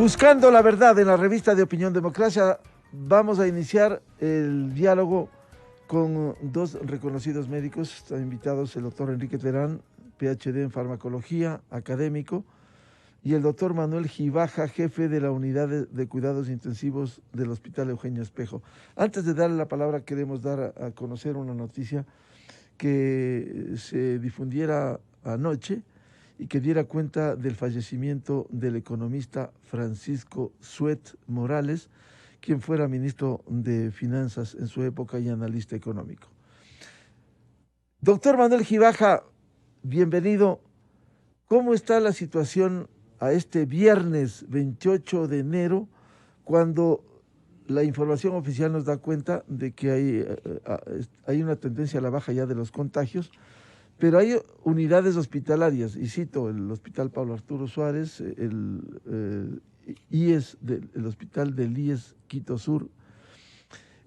Buscando la verdad en la revista de Opinión Democracia, vamos a iniciar el diálogo con dos reconocidos médicos. Están invitados el doctor Enrique Terán, PhD en farmacología, académico, y el doctor Manuel Gibaja, jefe de la unidad de cuidados intensivos del Hospital Eugenio Espejo. Antes de darle la palabra, queremos dar a conocer una noticia que se difundiera anoche y que diera cuenta del fallecimiento del economista Francisco Suet Morales, quien fuera ministro de Finanzas en su época y analista económico. Doctor Manuel Gibaja, bienvenido. ¿Cómo está la situación a este viernes 28 de enero, cuando la información oficial nos da cuenta de que hay una tendencia a la baja ya de los contagios, pero hay unidades hospitalarias, y cito el Hospital Pablo Arturo Suárez, el IES, el Hospital del IES Quito Sur?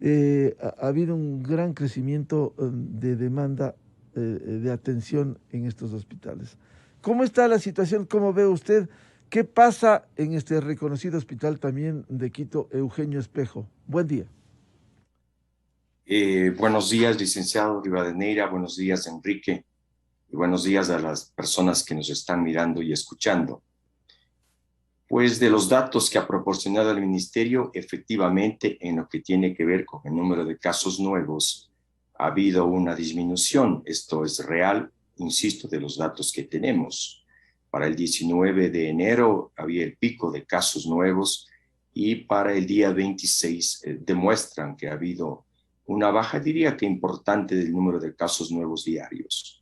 Ha habido un gran crecimiento de demanda de atención en estos hospitales. ¿Cómo está la situación? ¿Cómo ve usted? ¿Qué pasa en este reconocido hospital también de Quito, Eugenio Espejo? Buen día. Buenos días, licenciado Rivadeneira. Buenos días, Enrique. Y buenos días a las personas que nos están mirando y escuchando. Pues de los datos que ha proporcionado el Ministerio, efectivamente, en lo que tiene que ver con el número de casos nuevos, ha habido una disminución. Esto es real, insisto, de los datos que tenemos. Para el 19 de enero había el pico de casos nuevos y para el día 26 demuestran que ha habido una baja, diría que importante, del número de casos nuevos diarios.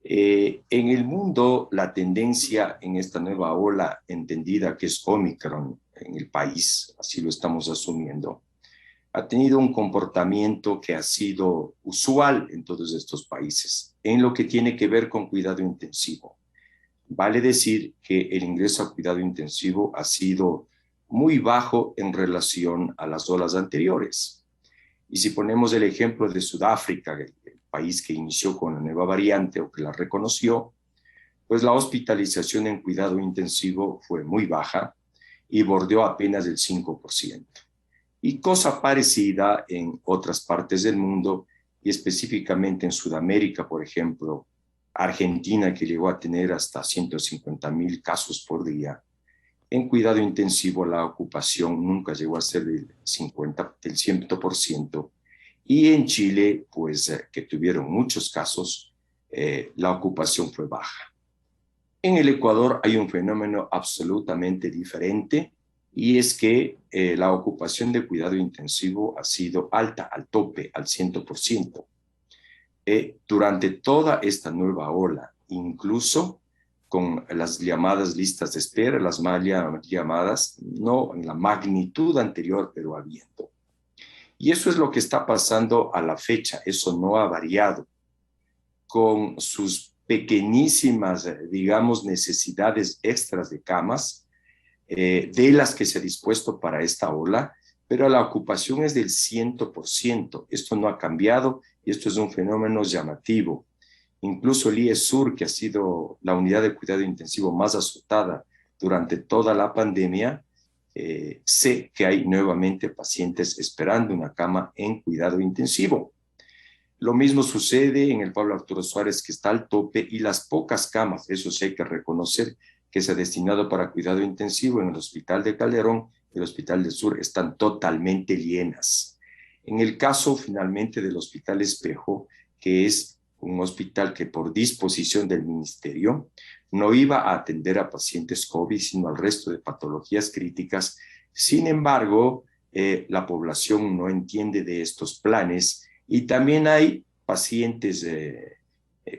En el mundo, la tendencia en esta nueva ola, entendida que es Omicron en el país, así lo estamos asumiendo, ha tenido un comportamiento que ha sido usual en todos estos países, en lo que tiene que ver con cuidado intensivo. Vale decir que el ingreso a cuidado intensivo ha sido muy bajo en relación a las olas anteriores. Y si ponemos el ejemplo de Sudáfrica, el país que inició con la nueva variante o que la reconoció, pues la hospitalización en cuidado intensivo fue muy baja y bordeó apenas el 5%. Y cosa parecida en otras partes del mundo, y específicamente en Sudamérica, por ejemplo, Argentina, que llegó a tener hasta 150,000 casos por día. En cuidado intensivo la ocupación nunca llegó a ser del 100%, y en Chile, pues que tuvieron muchos casos, la ocupación fue baja. En el Ecuador hay un fenómeno absolutamente diferente, y es que la ocupación de cuidado intensivo ha sido alta, al tope, al 100%. Durante toda esta nueva ola, incluso con las llamadas listas de espera, las mal llamadas, no en la magnitud anterior, pero habiendo. Y eso es lo que está pasando a la fecha, eso no ha variado. Con sus pequeñísimas, digamos, necesidades extras de camas, de las que se ha dispuesto para esta ola, pero la ocupación es del 100%. Esto no ha cambiado y esto es un fenómeno llamativo. Incluso el IES Sur, que ha sido la unidad de cuidado intensivo más azotada durante toda la pandemia, sé que hay nuevamente pacientes esperando una cama en cuidado intensivo. Lo mismo sucede en el Pablo Arturo Suárez, que está al tope, y las pocas camas, eso sí hay que reconocer, que se ha destinado para cuidado intensivo en el Hospital de Calderón y el Hospital del Sur están totalmente llenas. En el caso finalmente del Hospital Espejo, que es un hospital que por disposición del ministerio no iba a atender a pacientes COVID, sino al resto de patologías críticas. Sin embargo, la población no entiende de estos planes y también hay pacientes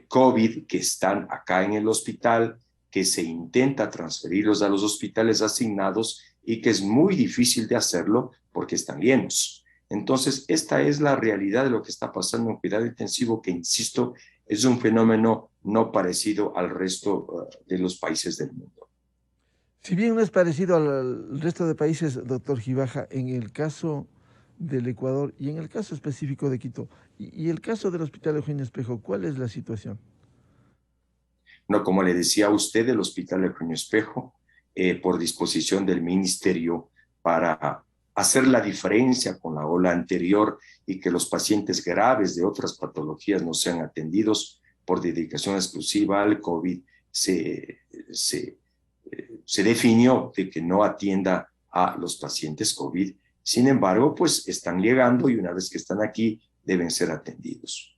COVID que están acá en el hospital, que se intenta transferirlos a los hospitales asignados y que es muy difícil de hacerlo porque están llenos. Entonces, esta es la realidad de lo que está pasando en cuidado intensivo, que, insisto, es un fenómeno no parecido al resto de los países del mundo. Si bien no es parecido al resto de países, doctor Gibaja, en el caso del Ecuador y en el caso específico de Quito, y el caso del Hospital Eugenio Espejo, ¿cuál es la situación? No, como le decía a usted, el Hospital Eugenio Espejo por disposición del ministerio para hacer la diferencia con la ola anterior y que los pacientes graves de otras patologías no sean atendidos por dedicación exclusiva al COVID. Se definió de que no atienda a los pacientes COVID. Sin embargo, pues están llegando y una vez que están aquí deben ser atendidos.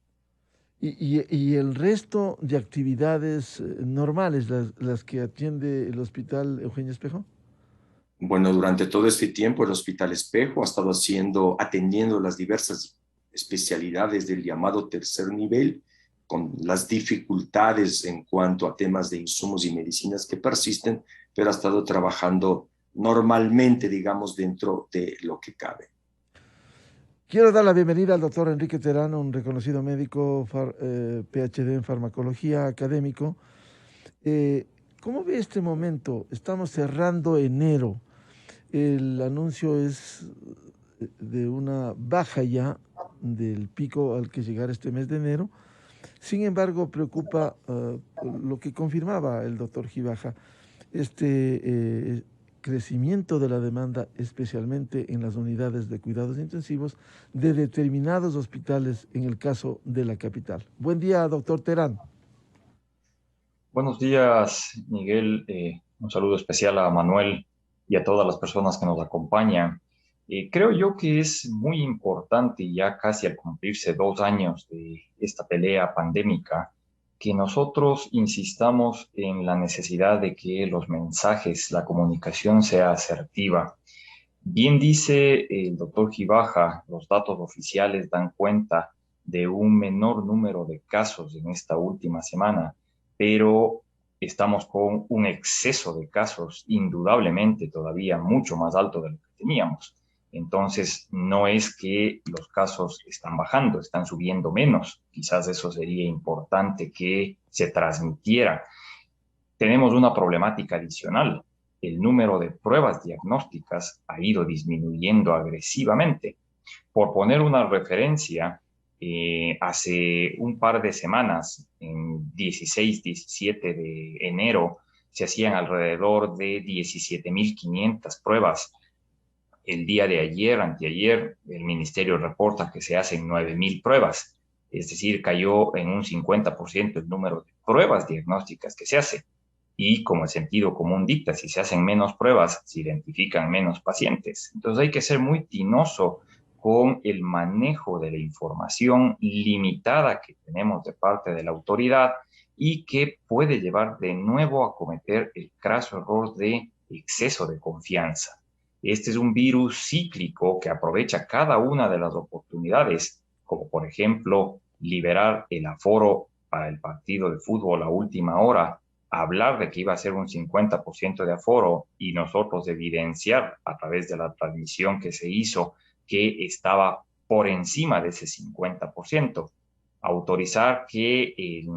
Y el resto de actividades normales, las que atiende el Hospital Eugenio Espejo? Bueno, durante todo este tiempo el Hospital Espejo ha estado atendiendo las diversas especialidades del llamado tercer nivel, con las dificultades en cuanto a temas de insumos y medicinas que persisten, pero ha estado trabajando normalmente, digamos, dentro de lo que cabe. Quiero dar la bienvenida al doctor Enrique Terán, un reconocido médico, PhD en farmacología académico. ¿Cómo ve este momento? Estamos cerrando enero. El anuncio es de una baja ya del pico al que llegará este mes de enero. Sin embargo, preocupa lo que confirmaba el doctor Gibaja, crecimiento de la demanda, especialmente en las unidades de cuidados intensivos de determinados hospitales en el caso de la capital. Buen día, doctor Terán. Buenos días, Miguel. Un saludo especial a Manuel y a todas las personas que nos acompañan. Creo yo que es muy importante, ya casi al cumplirse 2 años de esta pelea pandémica, que nosotros insistamos en la necesidad de que los mensajes, la comunicación sea asertiva. Bien dice el doctor Gibaja, los datos oficiales dan cuenta de un menor número de casos en esta última semana, pero estamos con un exceso de casos indudablemente todavía mucho más alto de lo que teníamos. Entonces, no es que los casos están bajando, están subiendo menos. Quizás eso sería importante que se transmitiera. Tenemos una problemática adicional. El número de pruebas diagnósticas ha ido disminuyendo agresivamente. Por poner una referencia, hace un par de semanas, en 16, 17 de enero, se hacían alrededor de 17.500 pruebas. El día de ayer, anteayer, el ministerio reporta que se hacen 9.000 pruebas. Es decir, cayó en un 50% el número de pruebas diagnósticas que se hacen. Y como el sentido común dicta, si se hacen menos pruebas, se identifican menos pacientes. Entonces hay que ser muy tinoso con el manejo de la información limitada que tenemos de parte de la autoridad y que puede llevar de nuevo a cometer el craso error de exceso de confianza. Este es un virus cíclico que aprovecha cada una de las oportunidades, como por ejemplo liberar el aforo para el partido de fútbol a última hora, hablar de que iba a ser un 50% de aforo y nosotros evidenciar a través de la transmisión que se hizo que estaba por encima de ese 50%. Autorizar que el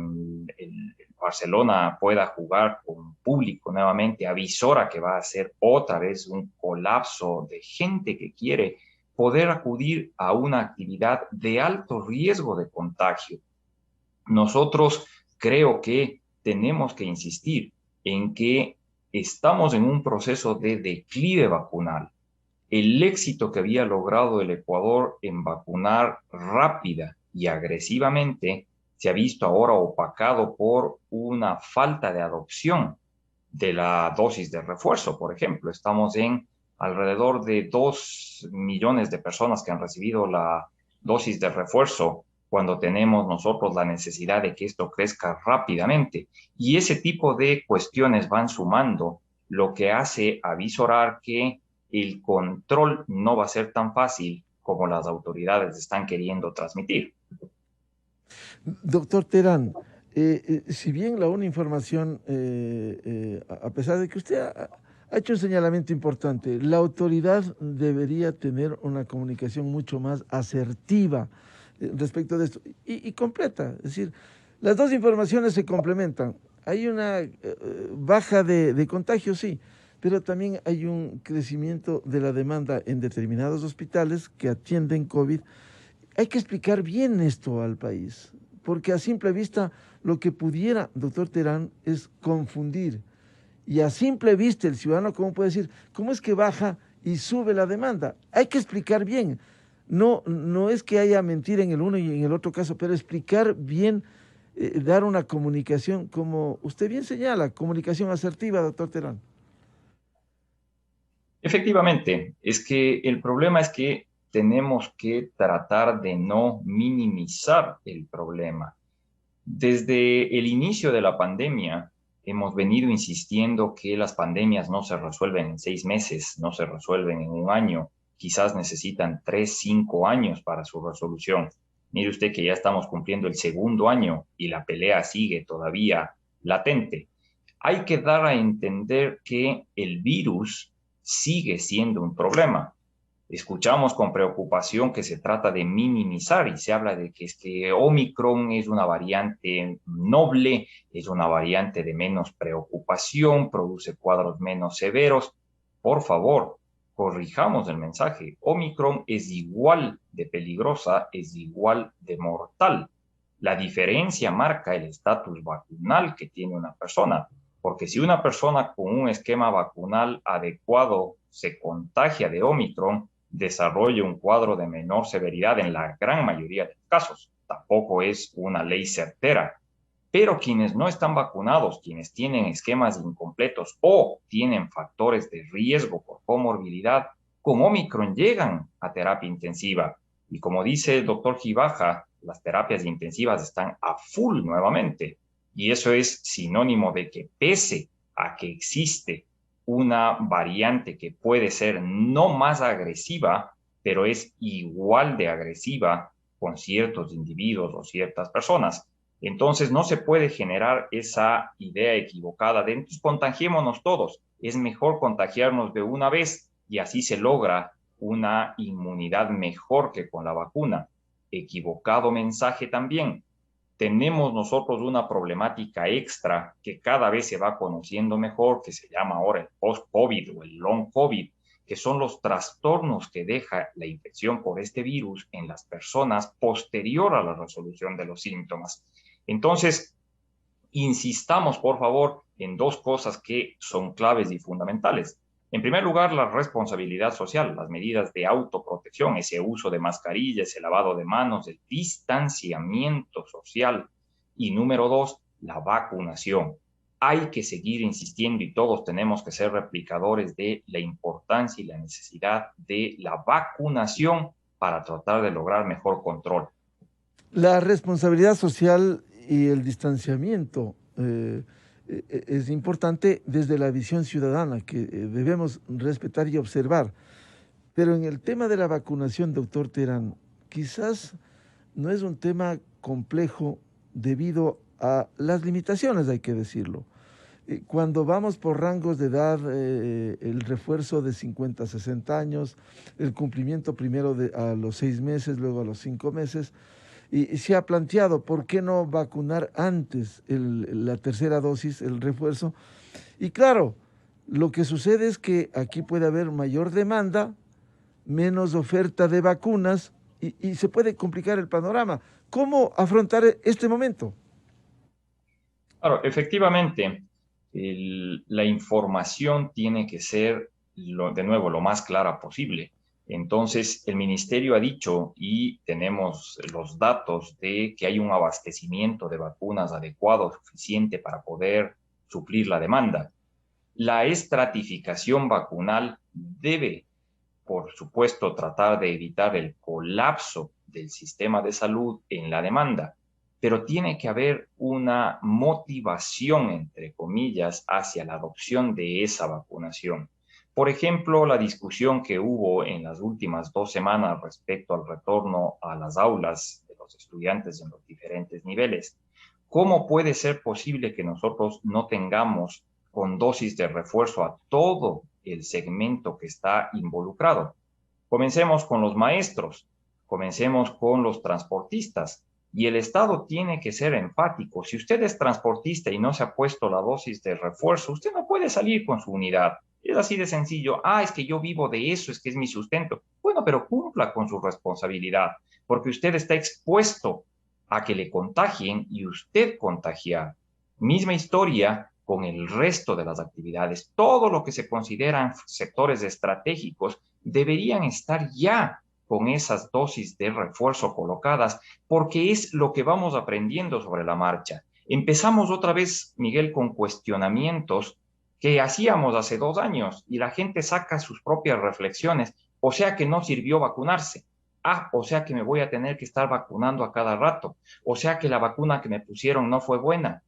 Barcelona pueda jugar con público nuevamente, avisora que va a ser otra vez un colapso de gente que quiere poder acudir a una actividad de alto riesgo de contagio. Nosotros creo que tenemos que insistir en que estamos en un proceso de declive vacunal. El éxito que había logrado el Ecuador en vacunar rápida y agresivamente se ha visto ahora opacado por una falta de adopción de la dosis de refuerzo. Por ejemplo, estamos en alrededor de 2 millones de personas que han recibido la dosis de refuerzo cuando tenemos nosotros la necesidad de que esto crezca rápidamente. Y ese tipo de cuestiones van sumando, lo que hace avisorar que el control no va a ser tan fácil como las autoridades están queriendo transmitir. Doctor Terán, si bien la una información, a pesar de que usted ha hecho un señalamiento importante, la autoridad debería tener una comunicación mucho más asertiva respecto de esto y completa. Es decir, las dos informaciones se complementan. Hay una baja de contagios, sí, pero también hay un crecimiento de la demanda en determinados hospitales que atienden COVID. Hay que explicar bien esto al país, porque a simple vista lo que pudiera, doctor Terán, es confundir Y a simple vista el ciudadano, ¿cómo puede decir? ¿Cómo es que baja y sube la demanda? Hay que explicar bien. No, no es que haya mentira en el uno y en el otro caso, pero explicar bien, dar una comunicación, como usted bien señala, comunicación asertiva, doctor Terán. Efectivamente, es que el problema es que tenemos que tratar de no minimizar el problema. Desde el inicio de la pandemia, hemos venido insistiendo que las pandemias no se resuelven en 6 meses, no se resuelven en un año, quizás necesitan 3, 5 años para su resolución. Mire usted que ya estamos cumpliendo el segundo año y la pelea sigue todavía latente. Hay que dar a entender que el virus sigue siendo un problema. Escuchamos con preocupación que se trata de minimizar y se habla de que es que Omicron es una variante noble, es una variante de menos preocupación, produce cuadros menos severos. Por favor, corrijamos el mensaje. Omicron es igual de peligrosa, es igual de mortal. La diferencia marca el estatus vacunal que tiene una persona, porque si una persona con un esquema vacunal adecuado se contagia de Omicron, desarrolla un cuadro de menor severidad en la gran mayoría de los casos. Tampoco es una ley certera. Pero quienes no están vacunados, quienes tienen esquemas incompletos o tienen factores de riesgo por comorbilidad, con Omicron llegan a terapia intensiva. Y como dice el doctor Gibaja, las terapias intensivas están a full nuevamente. Y eso es sinónimo de que pese a que existe una variante que puede ser no más agresiva, pero es igual de agresiva con ciertos individuos o ciertas personas. Entonces no se puede generar esa idea equivocada de entonces contagiémonos todos. Es mejor contagiarnos de una vez y así se logra una inmunidad mejor que con la vacuna. Equivocado mensaje también. Tenemos nosotros una problemática extra que cada vez se va conociendo mejor, que se llama ahora el post-COVID o el long COVID, que son los trastornos que deja la infección por este virus en las personas posterior a la resolución de los síntomas. Entonces, insistamos, por favor, en dos cosas que son claves y fundamentales. En primer lugar, la responsabilidad social, las medidas de autoprotección, ese uso de mascarillas, ese lavado de manos, el distanciamiento social. Y número dos, la vacunación. Hay que seguir insistiendo y todos tenemos que ser replicadores de la importancia y la necesidad de la vacunación para tratar de lograr mejor control. La responsabilidad social y el distanciamiento es importante desde la visión ciudadana que debemos respetar y observar. Pero en el tema de la vacunación, doctor Terán, quizás no es un tema complejo debido a las limitaciones, hay que decirlo. Cuando vamos por rangos de edad, el refuerzo de 50 a 60 años, el cumplimiento primero a los 6 meses, luego a los 5 meses, y se ha planteado por qué no vacunar antes la tercera dosis, el refuerzo. Y claro, lo que sucede es que aquí puede haber mayor demanda, menos oferta de vacunas y se puede complicar el panorama. ¿Cómo afrontar este momento? Claro, efectivamente, la información tiene que ser, de nuevo, lo más clara posible. Entonces, el ministerio ha dicho, y tenemos los datos de que hay un abastecimiento de vacunas adecuado, suficiente para poder suplir la demanda. La estratificación vacunal debe, por supuesto, tratar de evitar el colapso del sistema de salud en la demanda, pero tiene que haber una motivación, entre comillas, hacia la adopción de esa vacunación. Por ejemplo, la discusión que hubo en las últimas 2 semanas respecto al retorno a las aulas de los estudiantes en los diferentes niveles. ¿Cómo puede ser posible que nosotros no tengamos con dosis de refuerzo a todo el segmento que está involucrado? Comencemos con los maestros, comencemos con los transportistas. Y el Estado tiene que ser enfático. Si usted es transportista y no se ha puesto la dosis de refuerzo, usted no puede salir con su unidad. Es así de sencillo. Es que yo vivo de eso, es que es mi sustento. Bueno, pero cumpla con su responsabilidad, porque usted está expuesto a que le contagien y usted contagiar. Misma historia con el resto de las actividades. Todo lo que se consideran sectores estratégicos deberían estar ya con esas dosis de refuerzo colocadas, porque es lo que vamos aprendiendo sobre la marcha. Empezamos otra vez, Miguel, con cuestionamientos que hacíamos hace 2 años y la gente saca sus propias reflexiones. O sea que no sirvió vacunarse. Ah, o sea que me voy a tener que estar vacunando a cada rato. O sea que la vacuna que me pusieron no fue buena.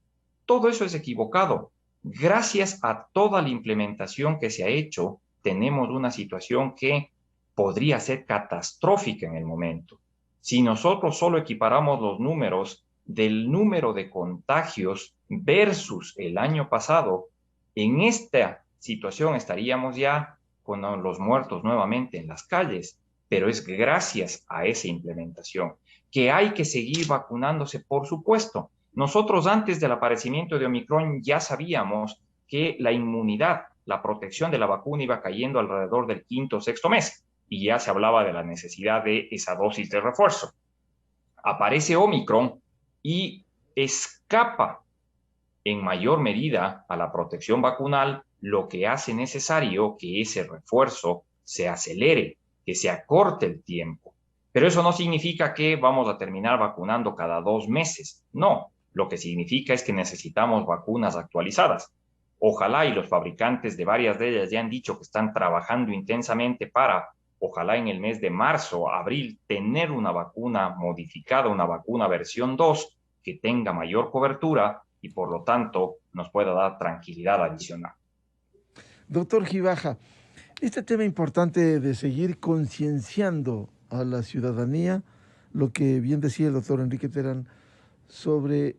Todo eso es equivocado. Gracias a toda la implementación que se ha hecho, tenemos una situación que podría ser catastrófica en el momento. Si nosotros solo equiparamos los números del número de contagios versus el año pasado, en esta situación estaríamos ya con los muertos nuevamente en las calles, pero es gracias a esa implementación. Que hay que seguir vacunándose, por supuesto. Nosotros antes del aparecimiento de Omicron ya sabíamos que la inmunidad, la protección de la vacuna iba cayendo alrededor del 5º o 6º mes y ya se hablaba de la necesidad de esa dosis de refuerzo. Aparece Omicron y escapa en mayor medida a la protección vacunal, lo que hace necesario que ese refuerzo se acelere, que se acorte el tiempo. Pero eso no significa que vamos a terminar vacunando cada 2 meses. No, lo que significa es que necesitamos vacunas actualizadas. Ojalá, y los fabricantes de varias de ellas ya han dicho que están trabajando intensamente para, ojalá en el mes de marzo, abril, tener una vacuna modificada, una vacuna versión 2, que tenga mayor cobertura y por lo tanto nos pueda dar tranquilidad adicional. Doctor Gibaja, este tema importante de seguir concienciando a la ciudadanía, lo que bien decía el doctor Enrique Terán, sobre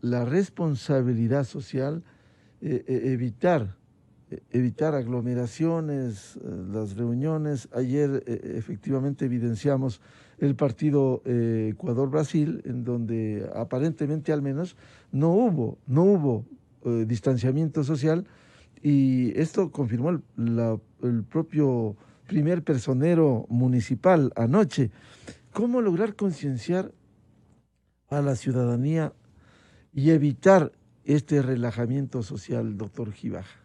la responsabilidad social, evitar aglomeraciones, las reuniones. Ayer efectivamente evidenciamos el partido Ecuador-Brasil, en donde aparentemente al menos no hubo distanciamiento social, y esto confirmó el propio primer personero municipal anoche. ¿Cómo lograr concienciar a la ciudadanía y evitar este relajamiento social, doctor Gibaja?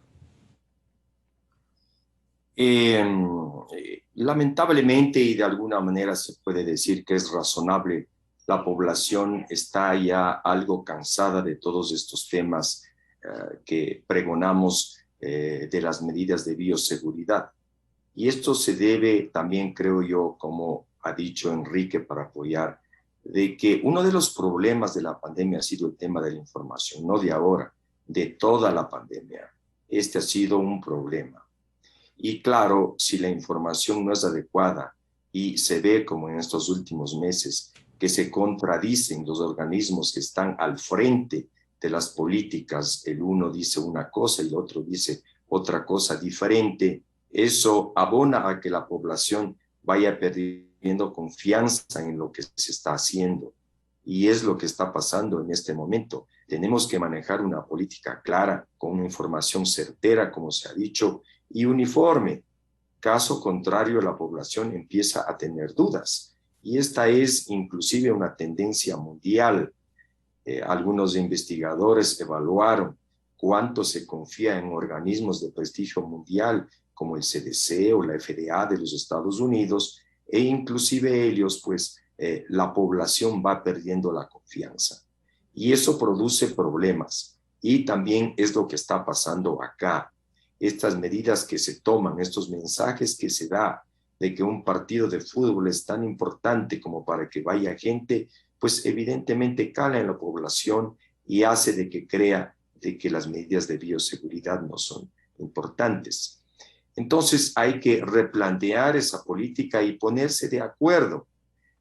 Lamentablemente, y de alguna manera se puede decir que es razonable, la población está ya algo cansada de todos estos temas que pregonamos de las medidas de bioseguridad. Y esto se debe también, creo yo, como ha dicho Enrique, para apoyar, de que uno de los problemas de la pandemia ha sido el tema de la información, no de ahora, de toda la pandemia. Este ha sido un problema. Y claro, si la información no es adecuada y se ve como en estos últimos meses que se contradicen los organismos que están al frente de las políticas, el uno dice una cosa y el otro dice otra cosa diferente, eso abona a que la población vaya perdiendo confianza en lo que se está haciendo. Y es lo que está pasando en este momento. Tenemos que manejar una política clara, con una información certera, como se ha dicho, y uniforme. Caso contrario, la población empieza a tener dudas. Y esta es inclusive una tendencia mundial. Algunos investigadores evaluaron cuánto se confía en organismos de prestigio mundial como el CDC o la FDA de los Estados Unidos, e inclusive ellos, pues, la población va perdiendo la confianza. Y eso produce problemas. Y también es lo que está pasando acá. Estas medidas que se toman, estos mensajes que se da de que un partido de fútbol es tan importante como para que vaya gente, pues evidentemente cala en la población y hace de que crea de que las medidas de bioseguridad no son importantes. Entonces hay que replantear esa política y ponerse de acuerdo,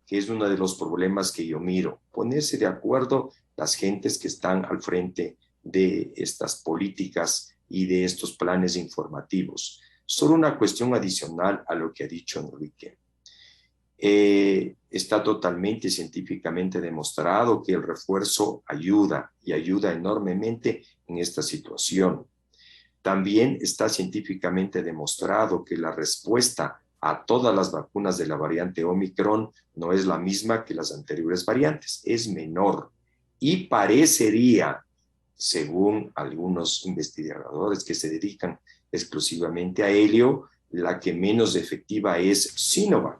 que es uno de los problemas que yo miro, ponerse de acuerdo las gentes que están al frente de estas políticas y de estos planes informativos. Solo una cuestión adicional a lo que ha dicho Enrique. Está totalmente científicamente demostrado que el refuerzo ayuda y ayuda enormemente en esta situación. También está científicamente demostrado que la respuesta a todas las vacunas de la variante Omicron no es la misma que las anteriores variantes, es menor y parecería, según algunos investigadores que se dedican exclusivamente a ello, la que menos efectiva es Sinovac,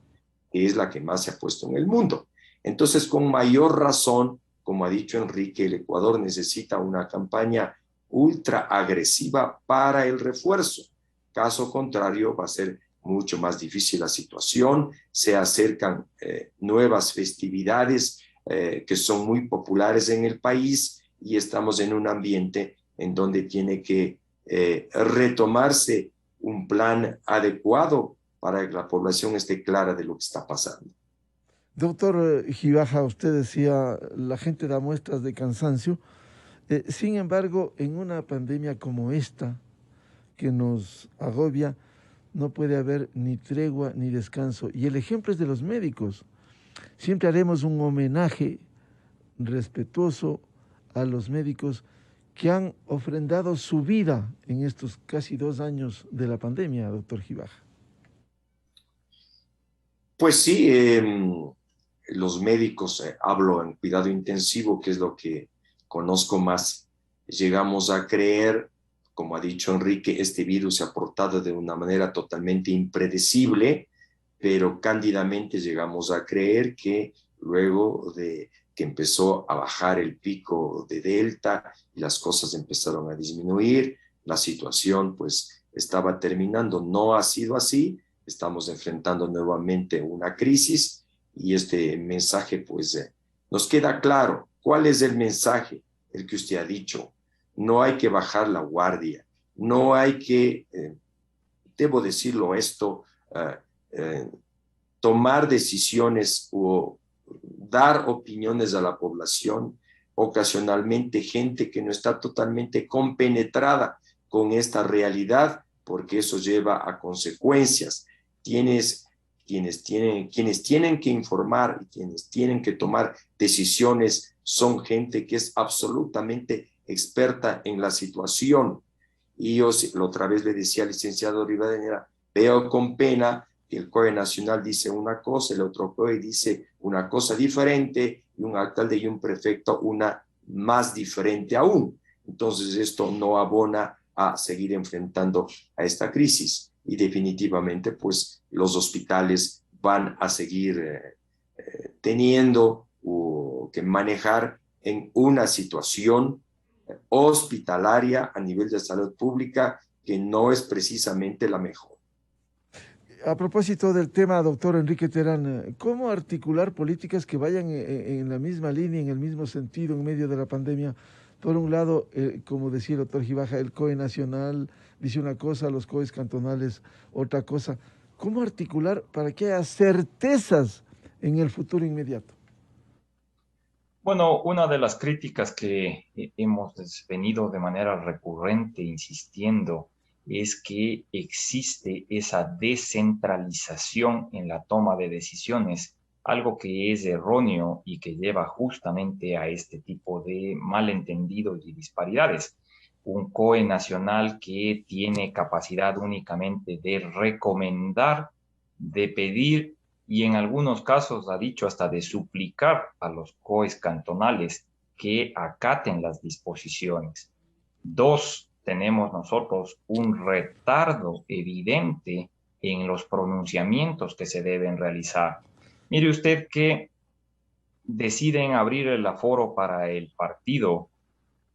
que es la que más se ha puesto en el mundo. Entonces, con mayor razón, como ha dicho Enrique, el Ecuador necesita una campaña ultra agresiva para el refuerzo. Caso contrario, va a ser mucho más difícil la situación. Se acercan nuevas festividades que son muy populares en el país y estamos en un ambiente en donde tiene que retomarse un plan adecuado para que la población esté clara de lo que está pasando. Doctor Gibaja, usted decía, la gente da muestras de cansancio. Sin embargo, en una pandemia como esta, que nos agobia, no puede haber ni tregua ni descanso. Y el ejemplo es de los médicos. Siempre haremos un homenaje respetuoso a los médicos que han ofrendado su vida en estos casi 2 años de la pandemia, doctor Gibaja. Pues sí, los médicos, hablo en cuidado intensivo, que es lo que conozco más, llegamos a creer, como ha dicho Enrique, este virus se ha portado de una manera totalmente impredecible, pero cándidamente llegamos a creer que luego de que empezó a bajar el pico de Delta y las cosas empezaron a disminuir, la situación pues estaba terminando. No ha sido así, estamos enfrentando nuevamente una crisis y este mensaje pues nos queda claro. ¿Cuál es el mensaje? El que usted ha dicho. No hay que bajar la guardia, no hay que, debo decirlo esto, tomar decisiones o dar opiniones a la población, ocasionalmente gente que no está totalmente compenetrada con esta realidad, porque eso lleva a consecuencias. Quienes tienen que informar y quienes tienen que tomar decisiones son gente que es absolutamente experta en la situación. Y yo la otra vez le decía al licenciado Rivadeneira, veo con pena que el COE nacional dice una cosa, el otro COE dice una cosa diferente, y un alcalde y un prefecto una más diferente aún. Entonces esto no abona a seguir enfrentando a esta crisis y definitivamente pues los hospitales van a seguir teniendo que manejar en una situación hospitalaria a nivel de salud pública que no es precisamente la mejor. A propósito del tema, doctor Enrique Terán, ¿cómo articular políticas que vayan en la misma línea, en el mismo sentido, en medio de la pandemia? Por un lado, como decía el doctor Gibaja, el COE nacional dice una cosa, los COEs cantonales otra cosa. ¿Cómo articular para que haya certezas en el futuro inmediato? Bueno, una de las críticas que hemos venido de manera recurrente insistiendo es que existe esa descentralización en la toma de decisiones, algo que es erróneo y que lleva justamente a este tipo de malentendidos y disparidades. Un COE nacional que tiene capacidad únicamente de recomendar, de pedir y en algunos casos ha dicho hasta de suplicar a los COEs cantonales que acaten las disposiciones. Dos, tenemos nosotros un retardo evidente en los pronunciamientos que se deben realizar. Mire usted que deciden abrir el aforo para el partido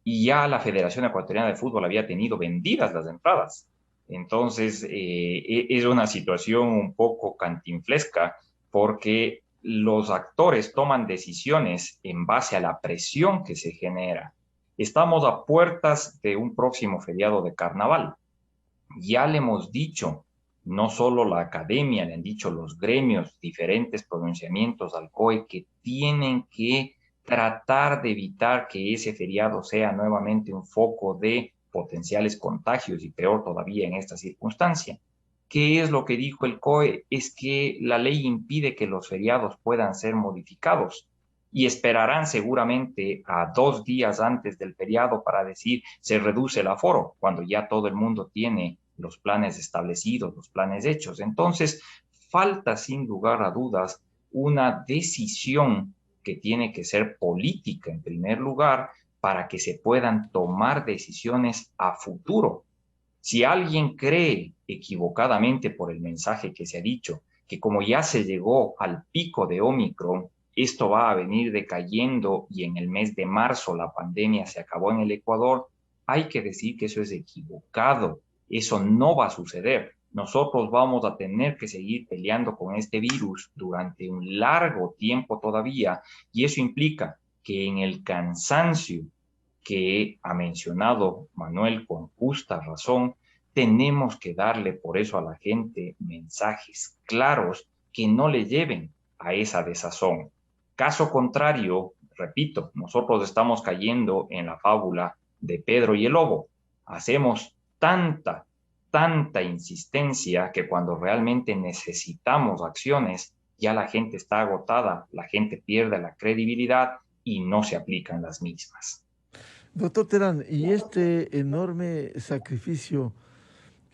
y ya la Federación Ecuatoriana de Fútbol había tenido vendidas las entradas. Entonces, es una situación un poco cantinflesca porque los actores toman decisiones en base a la presión que se genera. Estamos a puertas de un próximo feriado de carnaval. Ya le hemos dicho, no solo la academia, le han dicho los gremios, diferentes pronunciamientos al COE que tienen que tratar de evitar que ese feriado sea nuevamente un foco de potenciales contagios y peor todavía en esta circunstancia. ¿Qué es lo que dijo el COE? Es que la ley impide que los feriados puedan ser modificados y esperarán seguramente a 2 días antes del feriado para decir se reduce el aforo, cuando ya todo el mundo tiene los planes establecidos, los planes hechos. Entonces, falta sin lugar a dudas una decisión que tiene que ser política en primer lugar para que se puedan tomar decisiones a futuro. Si alguien cree equivocadamente por el mensaje que se ha dicho, que como ya se llegó al pico de Omicron, esto va a venir decayendo y en el mes de marzo la pandemia se acabó en el Ecuador, hay que decir que eso es equivocado. Eso no va a suceder. Nosotros vamos a tener que seguir peleando con este virus durante un largo tiempo todavía, y eso implica que en el cansancio que ha mencionado Manuel con justa razón, tenemos que darle por eso a la gente mensajes claros que no le lleven a esa desazón. Caso contrario, repito, nosotros estamos cayendo en la fábula de Pedro y el lobo. Hacemos tanta insistencia que cuando realmente necesitamos acciones, ya la gente está agotada, la gente pierde la credibilidad y no se aplican las mismas. Doctor Terán, y este enorme sacrificio,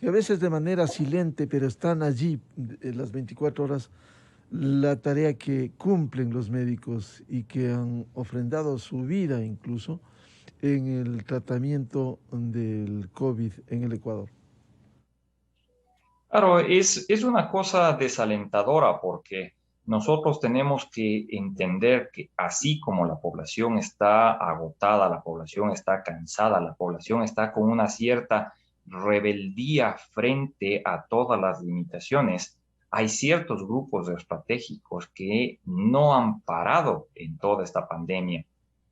que a veces de manera silente, pero están allí las 24 horas, la tarea que cumplen los médicos y que han ofrendado su vida incluso en el tratamiento del COVID en el Ecuador. Claro, es una cosa desalentadora porque nosotros tenemos que entender que así como la población está agotada, la población está cansada, la población está con una cierta rebeldía frente a todas las limitaciones, hay ciertos grupos estratégicos que no han parado en toda esta pandemia.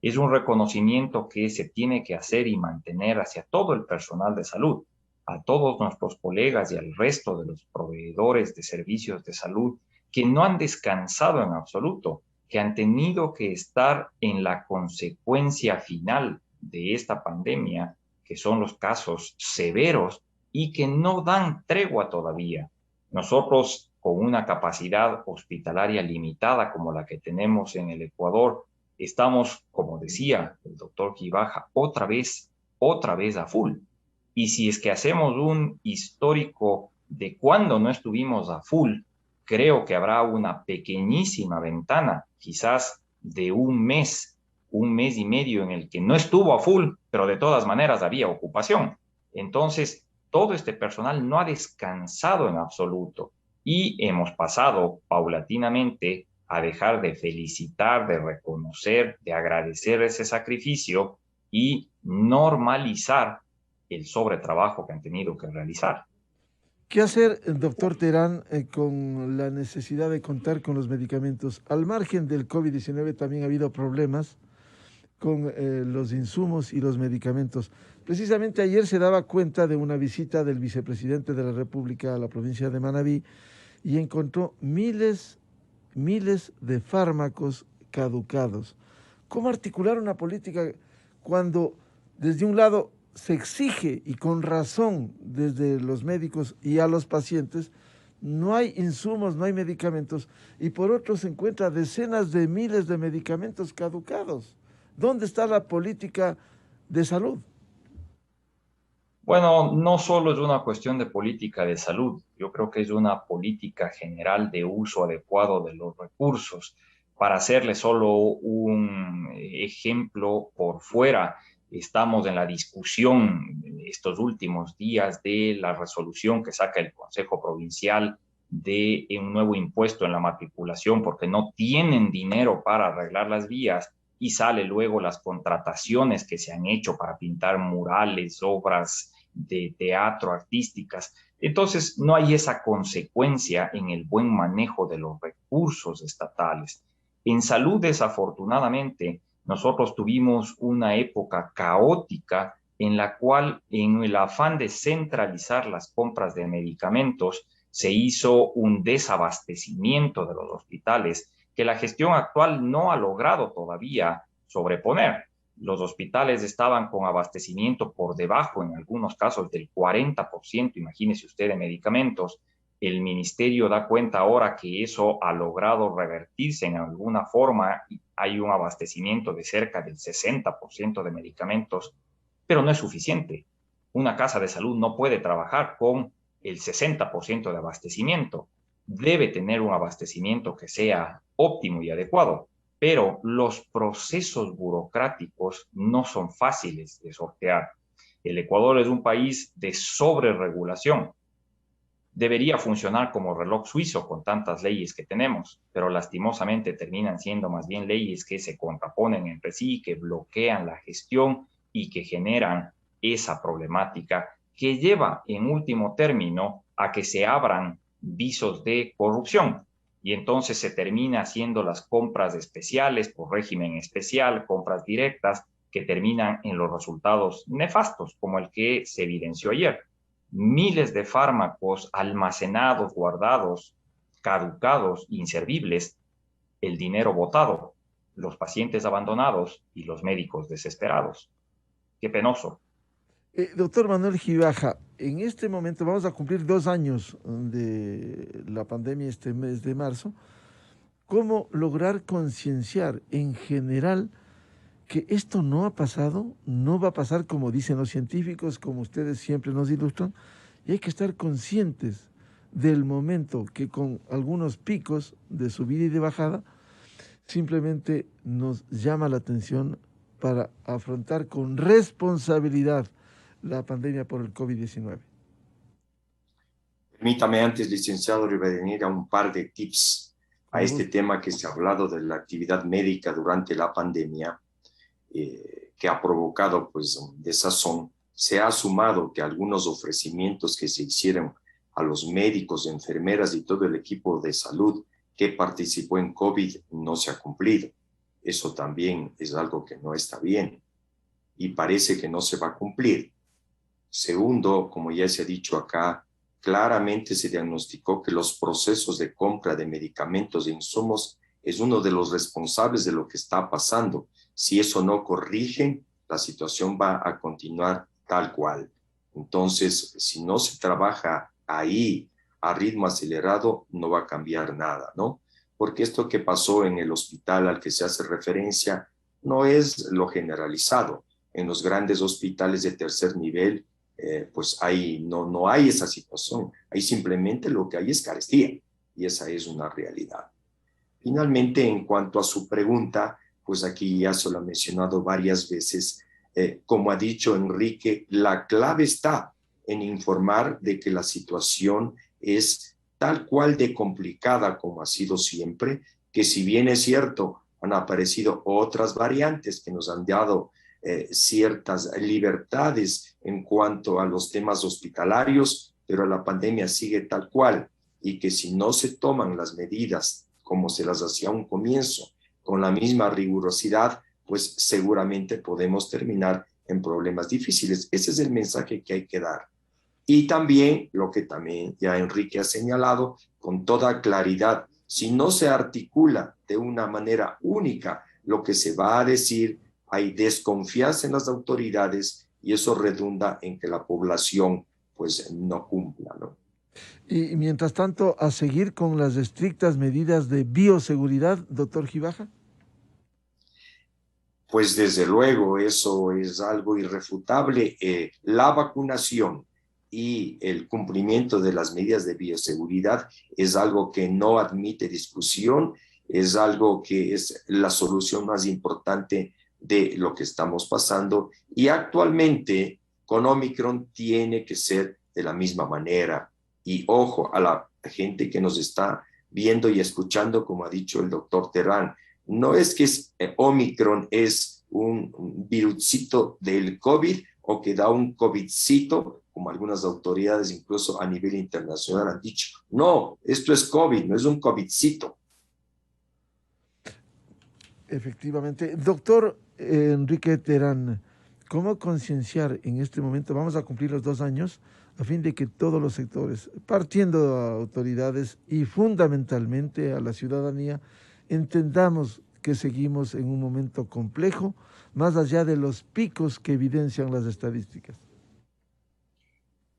Es un reconocimiento que se tiene que hacer y mantener hacia todo el personal de salud, a todos nuestros colegas y al resto de los proveedores de servicios de salud que no han descansado en absoluto, que han tenido que estar en la consecuencia final de esta pandemia, que son los casos severos y que no dan tregua todavía. Nosotros, con una capacidad hospitalaria limitada como la que tenemos en el Ecuador, estamos, como decía el doctor Gibaja, otra vez a full. Y si es que hacemos un histórico de cuándo no estuvimos a full, creo que habrá una pequeñísima ventana, quizás de un mes y medio en el que no estuvo a full, pero de todas maneras había ocupación. Entonces, todo este personal no ha descansado en absoluto y hemos pasado paulatinamente a dejar de felicitar, de reconocer, de agradecer ese sacrificio y normalizar el sobretrabajo que han tenido que realizar. ¿Qué hacer, doctor Terán, con la necesidad de contar con los medicamentos? Al margen del COVID-19 también ha habido problemas con los insumos y los medicamentos. Precisamente ayer se daba cuenta de una visita del vicepresidente de la República a la provincia de Manabí y encontró miles de fármacos caducados. ¿Cómo articular una política cuando desde un lado se exige, y con razón, desde los médicos y a los pacientes, no hay insumos, no hay medicamentos, y por otro se encuentra decenas de miles de medicamentos caducados? ¿Dónde está la política de salud? Bueno, no solo es una cuestión de política de salud, yo creo que es una política general de uso adecuado de los recursos. Para hacerle solo un ejemplo por fuera, estamos en la discusión estos últimos días de la resolución que saca el Consejo Provincial de un nuevo impuesto en la matriculación porque no tienen dinero para arreglar las vías, y sale luego las contrataciones que se han hecho para pintar murales, obras de teatro, artísticas. Entonces, no hay esa consecuencia en el buen manejo de los recursos estatales. En salud, desafortunadamente, nosotros tuvimos una época caótica en la cual, en el afán de centralizar las compras de medicamentos, se hizo un desabastecimiento de los hospitales que la gestión actual no ha logrado todavía sobreponer. Los hospitales estaban con abastecimiento por debajo, en algunos casos, del 40%, imagínese usted, de medicamentos. El ministerio da cuenta ahora que eso ha logrado revertirse en alguna forma y hay un abastecimiento de cerca del 60% de medicamentos, pero no es suficiente. Una casa de salud no puede trabajar con el 60% de abastecimiento. Debe tener un abastecimiento que sea óptimo y adecuado, pero los procesos burocráticos no son fáciles de sortear. El Ecuador es un país de sobreregulación. Debería funcionar como reloj suizo con tantas leyes que tenemos, pero lastimosamente terminan siendo más bien leyes que se contraponen entre sí, que bloquean la gestión y que generan esa problemática que lleva en último término a que se abran visos de corrupción. Y entonces se termina haciendo las compras especiales por régimen especial, compras directas, que terminan en los resultados nefastos, como el que se evidenció ayer. Miles de fármacos almacenados, guardados, caducados, inservibles, el dinero botado, los pacientes abandonados y los médicos desesperados. Qué penoso. Doctor Manuel Gibaja, en este momento vamos a cumplir 2 años de la pandemia este mes de marzo. ¿Cómo lograr concienciar en general que esto no ha pasado, no va a pasar como dicen los científicos, como ustedes siempre nos ilustran, y hay que estar conscientes del momento que con algunos picos de subida y de bajada, simplemente nos llama la atención para afrontar con responsabilidad la pandemia por el COVID-19? Permítame antes, licenciado Rivadeneira, un par de tips a Con este gusto. tema que se ha hablado de la actividad médica durante la pandemia, que ha provocado pues desazón. Se ha sumado que algunos ofrecimientos que se hicieron a los médicos, enfermeras y todo el equipo de salud que participó en COVID no se ha cumplido. Eso también es algo que no está bien y parece que no se va a cumplir. Segundo, como ya se ha dicho acá, claramente se diagnosticó que los procesos de compra de medicamentos e insumos es uno de los responsables de lo que está pasando. Si eso no corrigen, la situación va a continuar tal cual. Entonces, si no se trabaja ahí a ritmo acelerado, no va a cambiar nada, ¿no? Porque esto que pasó en el hospital al que se hace referencia no es lo generalizado. En los grandes hospitales de tercer nivel, pues ahí no hay esa situación. Ahí simplemente lo que hay es carestía y esa es una realidad. Finalmente, en cuanto a su pregunta, pues aquí ya se lo ha mencionado varias veces, como ha dicho Enrique, la clave está en informar de que la situación es tal cual de complicada como ha sido siempre, que si bien es cierto, han aparecido otras variantes que nos han dado ciertas libertades en cuanto a los temas hospitalarios, pero la pandemia sigue tal cual y que si no se toman las medidas como se las hacía a un comienzo, con la misma rigurosidad, pues seguramente podemos terminar en problemas difíciles. Ese es el mensaje que hay que dar. Y también, lo que también ya Enrique ha señalado, con toda claridad, si no se articula de una manera única lo que se va a decir, hay desconfianza en las autoridades y eso redunda en que la población pues no cumpla, ¿no? Y mientras tanto, a seguir con las estrictas medidas de bioseguridad, doctor Gibaja. Pues desde luego, eso es algo irrefutable. La vacunación y el cumplimiento de las medidas de bioseguridad es algo que no admite discusión, es algo que es la solución más importante de lo que estamos pasando y actualmente con Omicron tiene que ser de la misma manera. Y ojo a la gente que nos está viendo y escuchando, como ha dicho el doctor Terán, no es que Omicron es un viruscito del COVID o que da un COVIDcito, como algunas autoridades incluso a nivel internacional han dicho. No, esto es COVID, no es un COVIDcito. Efectivamente. Doctor Enrique Terán, ¿cómo concienciar en este momento? Vamos a cumplir los 2 años a fin de que todos los sectores, partiendo a autoridades y fundamentalmente a la ciudadanía, entendamos que seguimos en un momento complejo, más allá de los picos que evidencian las estadísticas.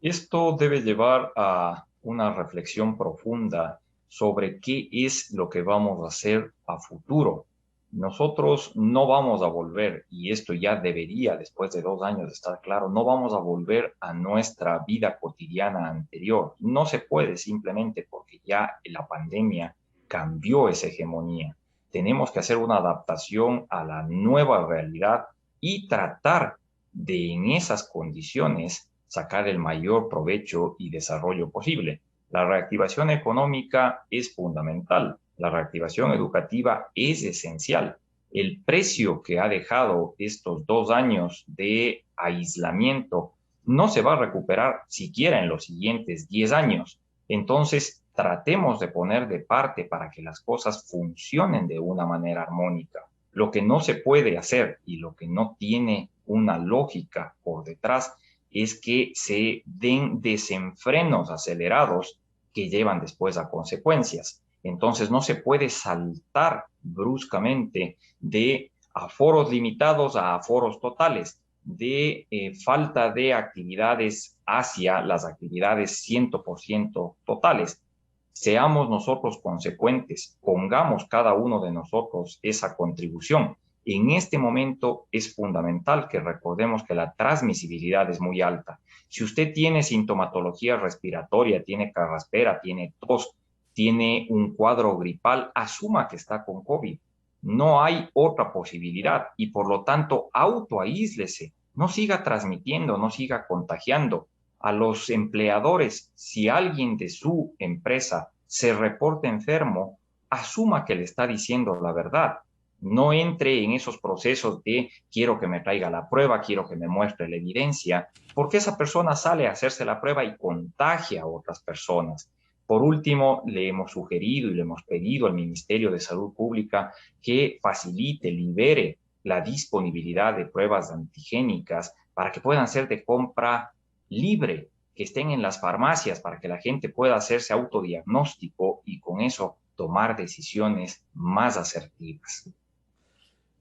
Esto debe llevar a una reflexión profunda sobre qué es lo que vamos a hacer a futuro. Nosotros no vamos a volver, y esto ya debería, después de 2 años, estar claro, no vamos a volver a nuestra vida cotidiana anterior. No se puede simplemente porque ya la pandemia cambió esa hegemonía. tenemos que hacer una adaptación a la nueva realidad y tratar de en esas condiciones sacar el mayor provecho y desarrollo posible. La reactivación económica es fundamental, la reactivación educativa es esencial. El precio que ha dejado estos 2 años de aislamiento no se va a recuperar siquiera en los siguientes 10 años. Entonces, tratemos de poner de parte para que las cosas funcionen de una manera armónica. Lo que no se puede hacer y lo que no tiene una lógica por detrás es que se den desenfrenos acelerados que llevan después a consecuencias. Entonces no se puede saltar bruscamente de aforos limitados a aforos totales, de falta de actividades hacia las actividades 100% totales. Seamos nosotros consecuentes, pongamos cada uno de nosotros esa contribución. En este momento es fundamental que recordemos que la transmisibilidad es muy alta. Si usted tiene sintomatología respiratoria, tiene carraspera, tiene tos, tiene un cuadro gripal, asuma que está con COVID. No hay otra posibilidad y por lo tanto autoaíslese, no siga transmitiendo, no siga contagiando. A los empleadores, si alguien de su empresa se reporta enfermo, asuma que le está diciendo la verdad. No entre en esos procesos de quiero que me traiga la prueba, quiero que me muestre la evidencia, porque esa persona sale a hacerse la prueba y contagia a otras personas. Por último, le hemos sugerido y le hemos pedido al Ministerio de Salud Pública que facilite, libere la disponibilidad de pruebas antigénicas para que puedan ser de compra libre, que estén en las farmacias para que la gente pueda hacerse autodiagnóstico y con eso tomar decisiones más asertivas.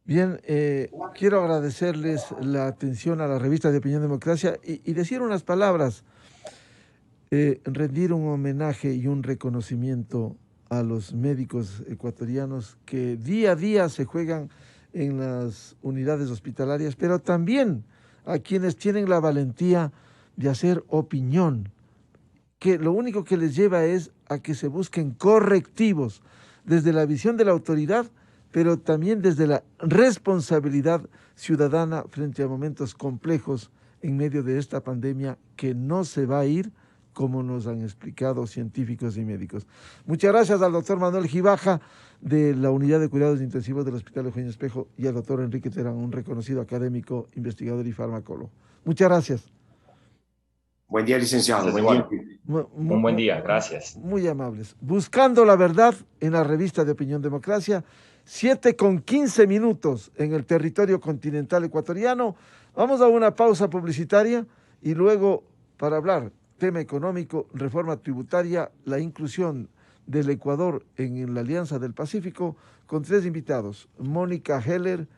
Bien, quiero agradecerles la atención a la revista de Opinión Democracia y decir unas palabras, rendir un homenaje y un reconocimiento a los médicos ecuatorianos que día a día se juegan en las unidades hospitalarias, pero también a quienes tienen la valentía de hacer opinión, que lo único que les lleva es a que se busquen correctivos desde la visión de la autoridad, pero también desde la responsabilidad ciudadana frente a momentos complejos en medio de esta pandemia que no se va a ir, como nos han explicado científicos y médicos. Muchas gracias al doctor Manuel Gibaja de la Unidad de Cuidados Intensivos del Hospital Eugenio Espejo y al doctor Enrique Terán, un reconocido académico, investigador y farmacólogo. Muchas gracias. Buen día, licenciado. Un buen día, gracias. Muy amables. Buscando la verdad en la revista de Opinión Democracia, 7:15 en el territorio continental ecuatoriano. Vamos a una pausa publicitaria y luego para hablar tema económico, reforma tributaria, la inclusión del Ecuador en la Alianza del Pacífico, con 3 invitados, Mónica Heller,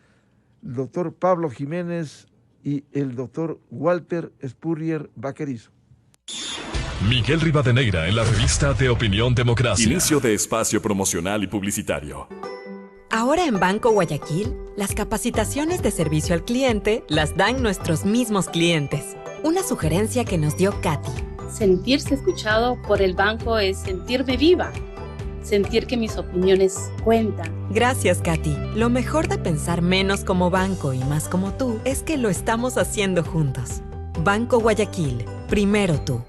el doctor Pablo Jiménez y el doctor Walter Spurrier Vaquerizo. Miguel Rivadeneira en la revista de Opinión Democracia. Inicio de espacio promocional y publicitario. Ahora en Banco Guayaquil, las capacitaciones de servicio al cliente las dan nuestros mismos clientes. Una sugerencia que nos dio Katy. Sentirse escuchado por el banco es sentirme viva. Sentir que mis opiniones cuentan. Gracias, Katy. Lo mejor de pensar menos como banco y más como tú es que lo estamos haciendo juntos. Banco Guayaquil. Primero tú.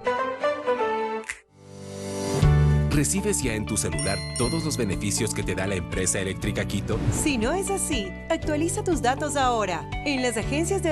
¿Recibes ya en tu celular todos los beneficios que te da la empresa eléctrica Quito? Si no es así, actualiza tus datos ahora en las agencias de